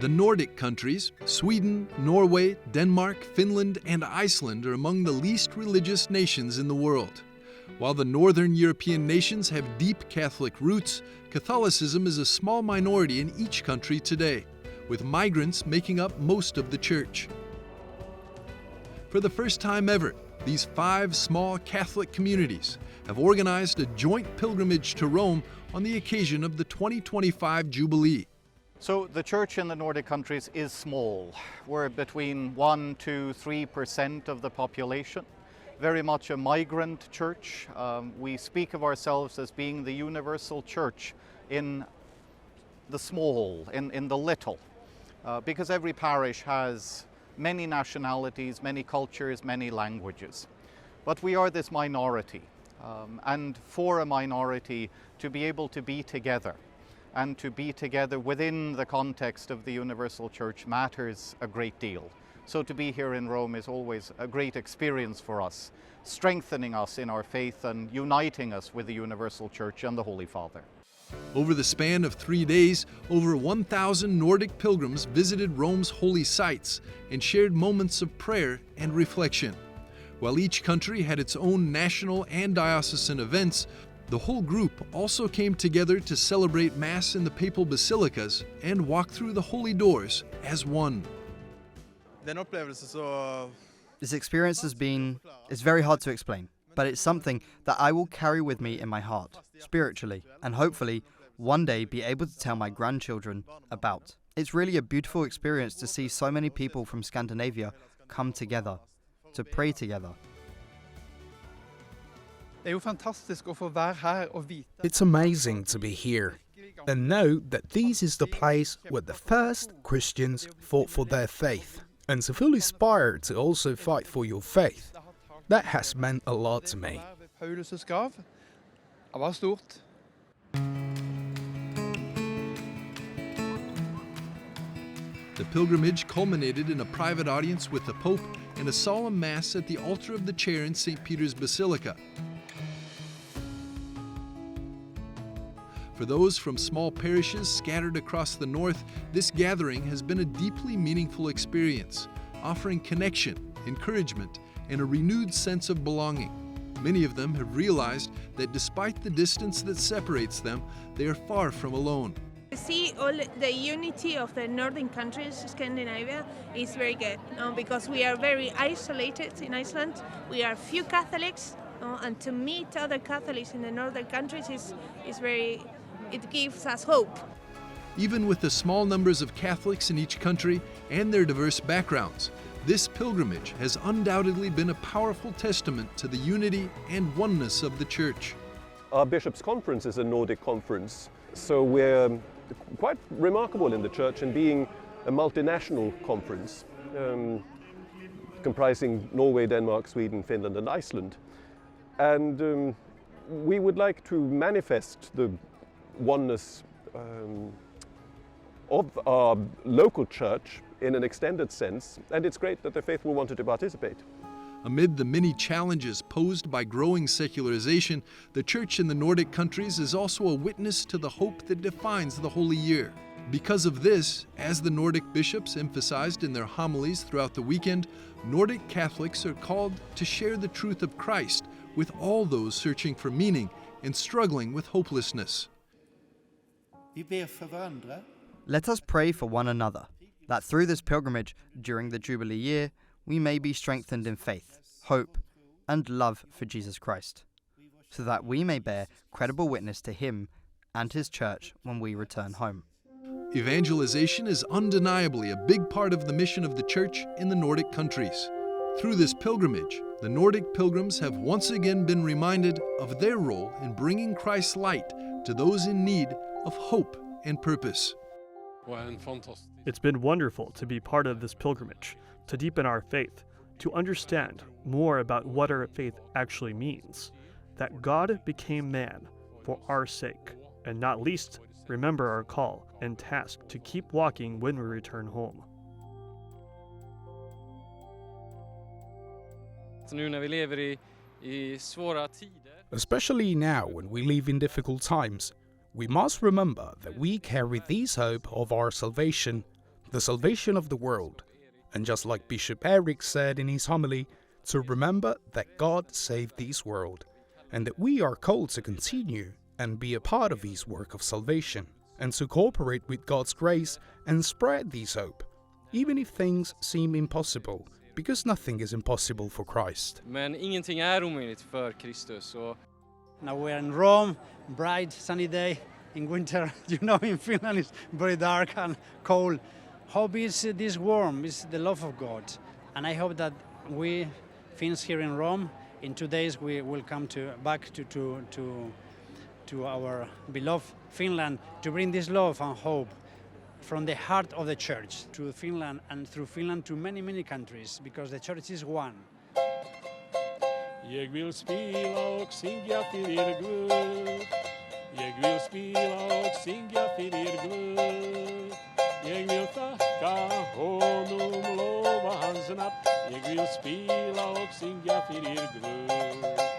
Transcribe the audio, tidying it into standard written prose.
The Nordic countries, Sweden, Norway, Denmark, Finland, and Iceland are among the least religious nations in the world. While the northern European nations have deep Catholic roots, Catholicism is a small minority in each country today, with migrants making up most of the church. For the first time ever, these 5 small Catholic communities have organized a joint pilgrimage to Rome on the occasion of the 2025 Jubilee. So the church in the Nordic countries is small. We're between 1 to 3% of the population. Very much a migrant church. We speak of ourselves as being the universal church in the small, in the little, because every parish has many nationalities, many cultures, many languages. But we are this minority, and for a minority to be able to be together and to be together within the context of the universal church matters a great deal. So to be here in Rome is always a great experience for us, strengthening us in our faith and uniting us with the universal church and the Holy Father. Over the span of 3 days, over 1,000 Nordic pilgrims visited Rome's holy sites and shared moments of prayer and reflection. While each country had its own national and diocesan events, the whole group also came together to celebrate Mass in the papal basilicas and walk through the holy doors as one. This experience it's very hard to explain, but it's something that I will carry with me in my heart, spiritually, and hopefully one day be able to tell my grandchildren about. It's really a beautiful experience to see so many people from Scandinavia come together, to pray together. It's amazing to be here and know that this is the place where the first Christians fought for their faith, and to feel inspired to also fight for your faith. That has meant a lot to me. The pilgrimage culminated in a private audience with the Pope and a solemn Mass at the altar of the chair in St. Peter's Basilica. For those from small parishes scattered across the north, this gathering has been a deeply meaningful experience, offering connection, encouragement, and a renewed sense of belonging. Many of them have realized that despite the distance that separates them, they are far from alone. To see all the unity of the northern countries, Scandinavia, is very good, because we are very isolated in Iceland. We are few Catholics, and to meet other Catholics in the northern countries it gives us hope. Even with the small numbers of Catholics in each country and their diverse backgrounds, this pilgrimage has undoubtedly been a powerful testament to the unity and oneness of the Church. Our Bishops' Conference is a Nordic conference, so we're quite remarkable in the Church in being a multinational conference, comprising Norway, Denmark, Sweden, Finland and Iceland. And we would like to manifest the oneness of our local church in an extended sense, and it's great that the faithful wanted to participate. Amid the many challenges posed by growing secularization, the Church in the Nordic countries is also a witness to the hope that defines the Holy Year. Because of this, as the Nordic bishops emphasized in their homilies throughout the weekend, Nordic Catholics are called to share the truth of Christ with all those searching for meaning and struggling with hopelessness. Let us pray for one another, that through this pilgrimage during the Jubilee year, we may be strengthened in faith, hope, and love for Jesus Christ, so that we may bear credible witness to Him and His Church when we return home. Evangelization is undeniably a big part of the mission of the Church in the Nordic countries. Through this pilgrimage, the Nordic pilgrims have once again been reminded of their role in bringing Christ's light to those in need of hope and purpose. It's been wonderful to be part of this pilgrimage, to deepen our faith, to understand more about what our faith actually means, that God became man for our sake, and not least, remember our call and task to keep walking when we return home. Especially now when we live in difficult times, we must remember that we carry this hope of our salvation, the salvation of the world. And just like Bishop Eric said in his homily, to remember that God saved this world, and that we are called to continue and be a part of his work of salvation, and to cooperate with God's grace and spread this hope, even if things seem impossible, because nothing is impossible for Christ. Men ingenting är omöjligt för Kristus. Now we're in Rome, bright sunny day in winter. You know, in Finland it's very dark and cold. Hope is this warm, is the love of God. And I hope that we Finns here in Rome, in 2 days we will come back to our beloved Finland to bring this love and hope from the heart of the church to Finland, and through Finland to many, many countries, because the church is one. Jag vill spela och sjunga för er Gud. Jag vill spela och sjunga för er Gud. Jag vill tacka honom, lova hans namn. Jag vill spela och sjunga för er Gud.